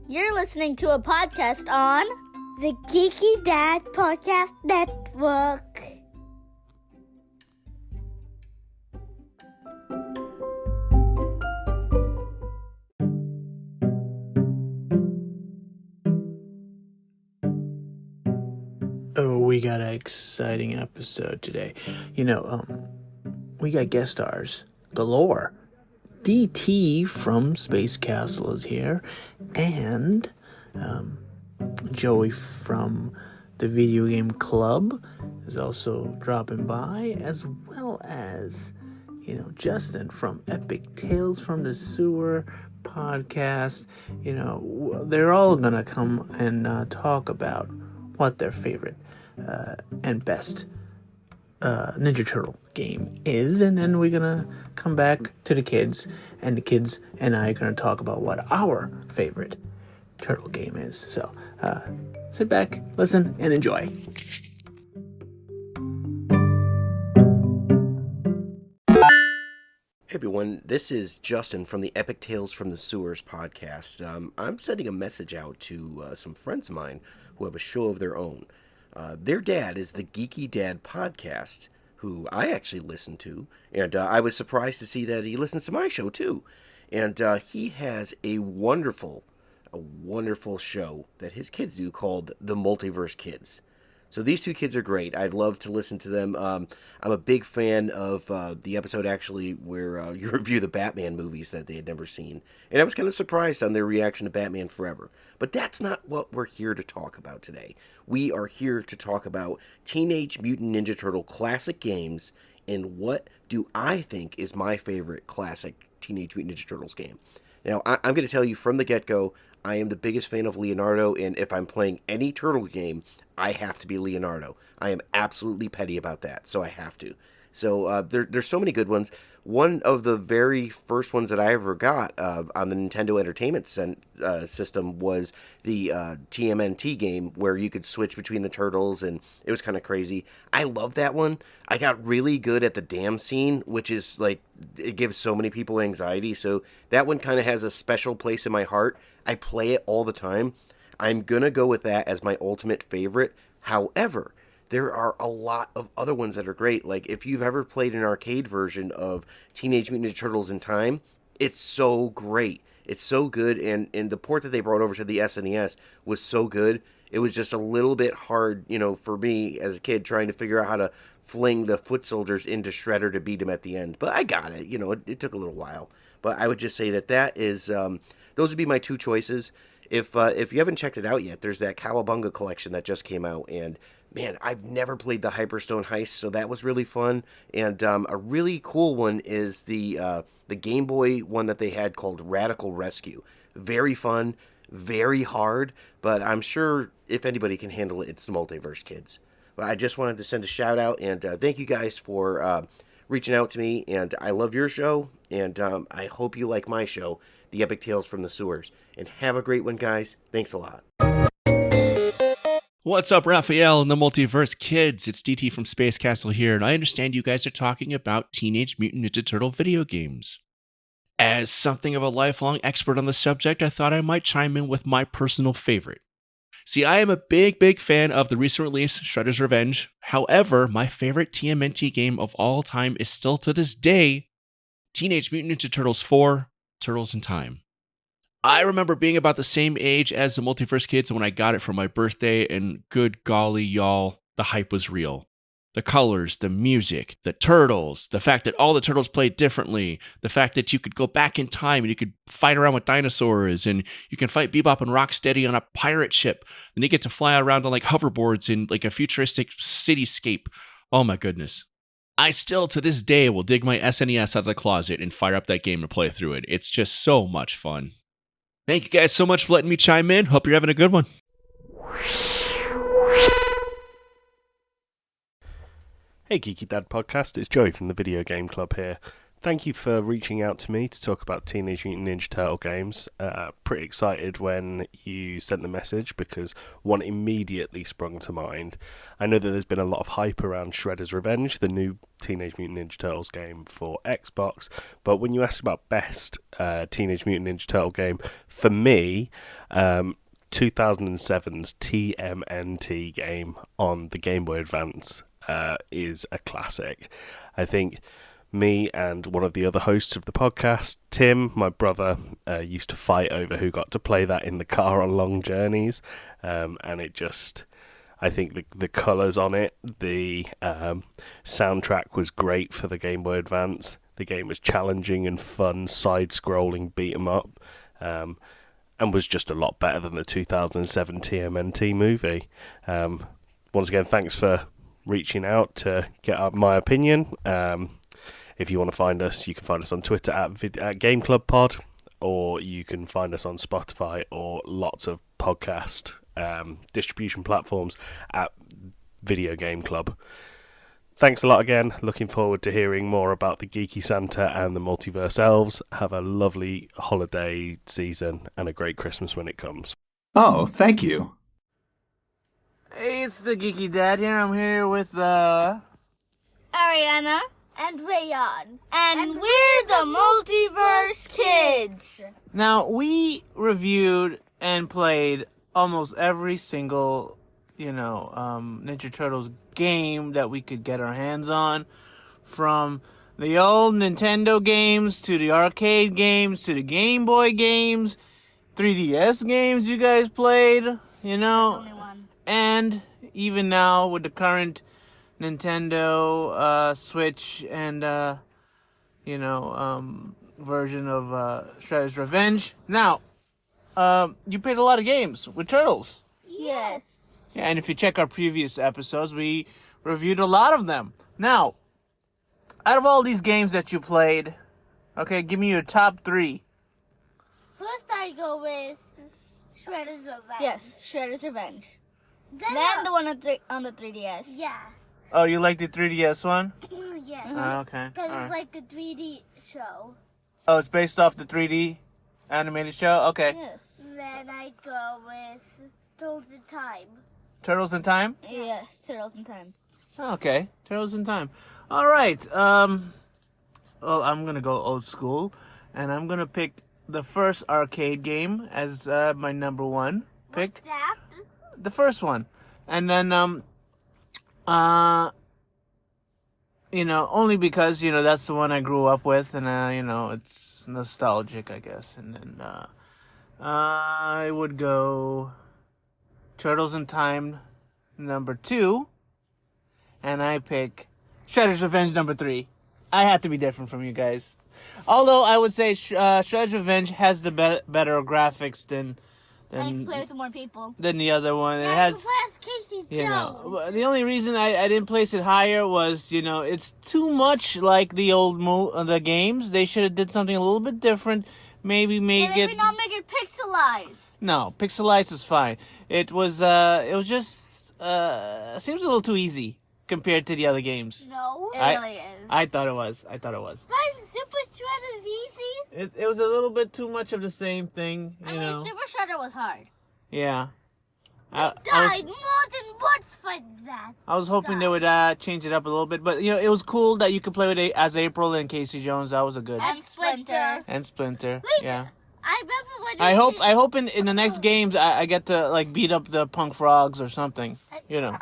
You're listening to a podcast on the Geeky Dad Podcast Network. Oh, we got an exciting episode today. We got guest stars galore. DT from Space Castle is here, and Joey from the Video Game Club is also dropping by, as well as, Justin from Epic Tales from the Sewer podcast. They're all gonna come and talk about what their favorite and best Ninja Turtle game is, and then we're gonna come back to the kids, and the kids and I are gonna talk about what our favorite turtle game is. So sit back, listen, and enjoy. Hey everyone, this is Justin from the Epic Tales from the Sewers podcast. I'm sending a message out to some friends of mine who have a show of their own. Their dad is the Geeky Dad podcast, who I actually listen to, and I was surprised to see that he listens to my show too. And he has a wonderful show that his kids do called The Multiverse Kids. So these two kids are great. I'd love to listen to them. I'm a big fan of the episode, actually, where you review the Batman movies that they had never seen. And I was kind of surprised on their reaction to Batman Forever. But that's not what we're here to talk about today. We are here to talk about Teenage Mutant Ninja Turtle classic games and what do I think is my favorite classic Teenage Mutant Ninja Turtles game. Now, I'm going to tell you from the get-go, I am the biggest fan of Leonardo, and if I'm playing any turtle game, I have to be Leonardo. I am absolutely petty about that, so I have to. So there's so many good ones. One of the very first ones that I ever got on the Nintendo Entertainment System was the TMNT game, where you could switch between the turtles, and it was kind of crazy. I love that one. I got really good at the dam scene, which is like, it gives so many people anxiety. So that one kind of has a special place in my heart. I play it all the time. I'm going to go with that as my ultimate favorite. However, there are a lot of other ones that are great. Like, if you've ever played an arcade version of Teenage Mutant Ninja Turtles in Time, it's so great. It's so good, and the port that they brought over to the SNES was so good. It was just a little bit hard, for me as a kid trying to figure out how to fling the foot soldiers into Shredder to beat him at the end. But I got it. It took a little while. But I would just say that is, those would be my two choices. If you haven't checked it out yet, there's that Cowabunga collection that just came out, and man, I've never played the Hyperstone Heist, so that was really fun. And a really cool one is the Game Boy one that they had called Radical Rescue. Very fun, very hard, but I'm sure if anybody can handle it, it's the Multiverse Kids. But I just wanted to send a shout out, and thank you guys for reaching out to me, and I love your show, and I hope you like my show, The Epic Tales from the Sewers. And have a great one, guys. Thanks a lot. What's up, Raphael and the Multiverse Kids? It's DT from Space Castle here, and I understand you guys are talking about Teenage Mutant Ninja Turtle video games. As something of a lifelong expert on the subject, I thought I might chime in with my personal favorite. See, I am a big fan of the recent release, Shredder's Revenge. However, my favorite TMNT game of all time is still to this day Teenage Mutant Ninja Turtles 4, Turtles in Time. I remember being about the same age as the Multiverse Kids when I got it for my birthday, and good golly, y'all, the hype was real. The colors, the music, the turtles, the fact that all the turtles played differently, the fact that you could go back in time and you could fight around with dinosaurs, and you can fight Bebop and Rocksteady on a pirate ship, and they get to fly around on like hoverboards in like a futuristic cityscape. Oh my goodness. I still, to this day, will dig my SNES out of the closet and fire up that game and play through it. It's just so much fun. Thank you guys so much for letting me chime in. Hope you're having a good one. Hey Geeky Dad Podcast, it's Joey from the Video Game Club here. Thank you for reaching out to me to talk about Teenage Mutant Ninja Turtle games. Pretty excited when you sent the message because one immediately sprung to mind. I know that there's been a lot of hype around Shredder's Revenge, the new Teenage Mutant Ninja Turtles game for Xbox, but when you asked about best Teenage Mutant Ninja Turtle game, for me, 2007's TMNT game on the Game Boy Advance is a classic. I think me and one of the other hosts of the podcast, Tim, my brother, used to fight over who got to play that in the car on long journeys, and it just, I think the colours on it, the soundtrack was great for the Game Boy Advance. The game was challenging and fun, side-scrolling beat 'em up, and was just a lot better than the 2007 TMNT movie. Once again, thanks for reaching out to get my opinion. If you want to find us, you can find us on Twitter at Game Club Pod, or you can find us on Spotify or lots of podcast distribution platforms at Video Game Club. Thanks a lot again. Looking forward to hearing more about the Geeky Santa and the Multiverse Elves. Have a lovely holiday season and a great Christmas when it comes. Oh, thank you. Hey, it's the Geeky Dad here. I'm here with, Ariana. And Rayon. And we're the Multiverse Kids. Now, we reviewed and played almost every single, Ninja Turtles game that we could get our hands on. From the old Nintendo games to the arcade games to the Game Boy games, 3DS games you guys played, There's only one. And even now with the current Nintendo Switch and version of Shredder's Revenge. Now, you played a lot of games with Turtles. Yes. Yeah, and if you check our previous episodes, we reviewed a lot of them. Now, out of all these games that you played, okay, give me your top 3. First I go with Shredder's Revenge. Yes, Shredder's Revenge. Then the one on the 3DS. Yeah. Oh, you like the 3DS one? Yes. Okay. Because All right. it's like the 3D show. Oh, it's based off the 3D animated show? Okay. Yes. Then I go with Turtles in Time. Turtles in Time? Yes, Turtles in Time. Okay, Turtles in Time. All right. Well, I'm gonna go old school, and I'm gonna pick the first arcade game as my number 1 pick. What's that? The first one, and then only because that's the one I grew up with, and it's nostalgic, I guess. And then I would go Turtles in Time number 2. And I pick Shredder's Revenge number 3. I had to be different from you guys. Although I would say Shredder's Revenge has the better graphics than And you can play with more people. than the other one. Yeah, It has, Casey Jones. the only reason I didn't place it higher was, it's too much like the old the games. They should have did something a little bit different. Maybe make Maybe not make it pixelized. No, pixelized was fine. It was just seems a little too easy compared to the other games. No, it I- really is. I thought it was. Flying Super Shredder is easy. It was a little bit too much of the same thing, I mean, Super Shredder was hard. Yeah. I Died was, more than once for that. I was hoping they would change it up a little bit, but it was cool that you could play with as April and Casey Jones. That was a good. And Splinter. And Splinter. Wait, Yeah. I remember when I hope in the next games I get to beat up the punk frogs or something. Yeah.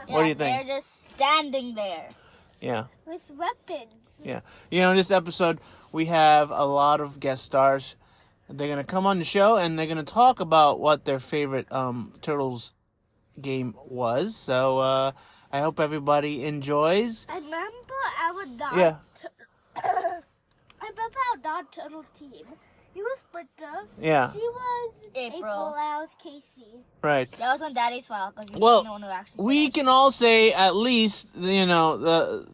What do you think? They're just standing there. Yeah. With weapons. Yeah. In this episode, we have a lot of guest stars. They're going to come on the show, and they're going to talk about what their favorite Turtles game was. So, I hope everybody enjoys. I remember our non Yeah. I remember our non-turtle team. He was Splinter. Yeah. She was April. I was Casey. Right. That was on Daddy's fault because he Well, was the one who actually we finished. can all say at least, the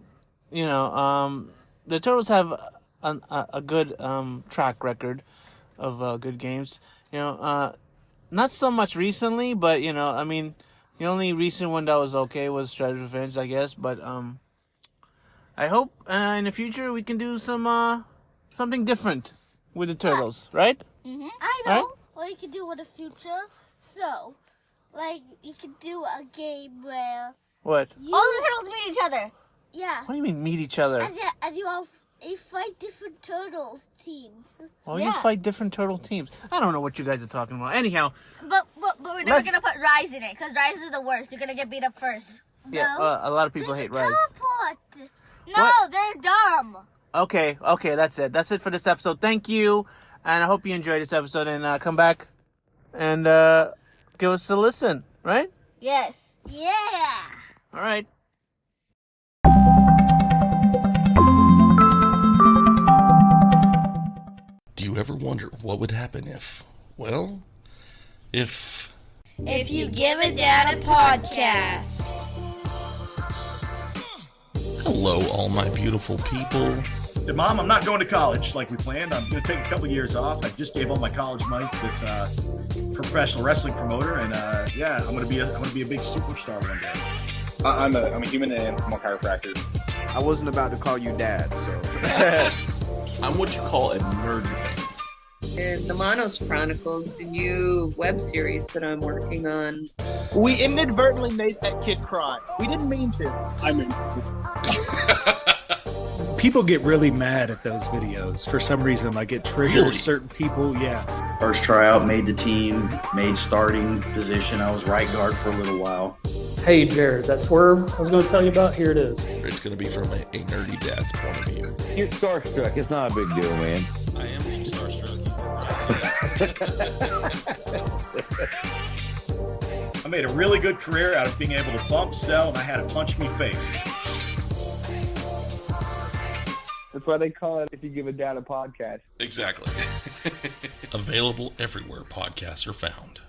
Turtles have a good track record of good games. Not so much recently, but I mean, the only recent one that was okay was Shredder's Revenge, I guess. But I hope in the future we can do something different with the turtles, right? Mm-hmm. I know what you can do with the future. So, like, you could do a game where... What? All the turtles meet each other. Yeah. What do you mean, meet each other? And you fight different turtles teams. Oh, you fight different turtle teams. I don't know what you guys are talking about. Anyhow. But we're never going to put Rise in it, because Rise is the worst. You're going to get beat up first. Yeah, No? a lot of people hate Rise. Teleport. No, they're dumb. Okay, that's it. That's it for this episode. Thank you, and I hope you enjoyed this episode, and come back and give us a listen, right? Yes. Yeah. All right. Do you ever wonder what would happen if you give a dad a podcast. Hello, all my beautiful people. Mom, I'm not going to college like we planned. I'm going to take a couple years off. I just gave all my college money to this professional wrestling promoter, and I'm going to be a big superstar one day. I'm a human and I'm a chiropractor. I wasn't about to call you dad, so. I'm what you call a nerd fan. In the Monos Chronicles, the new web series that I'm working on. We inadvertently made that kid cry. We didn't mean to. People get really mad at those videos for some reason. Like it triggers certain people. Yeah. First tryout, made the team, made starting position. I was right guard for a little while. Hey, Jared, that swerve I was going to tell you about, here it is. It's going to be from a nerdy dad's point of view. Get starstruck. It's not a big deal, man. I am being starstruck. I made a really good career out of being able to bump, sell, and I had a punch me face. That's why they call it If You Give a Dad a Podcast. Exactly. Available everywhere podcasts are found.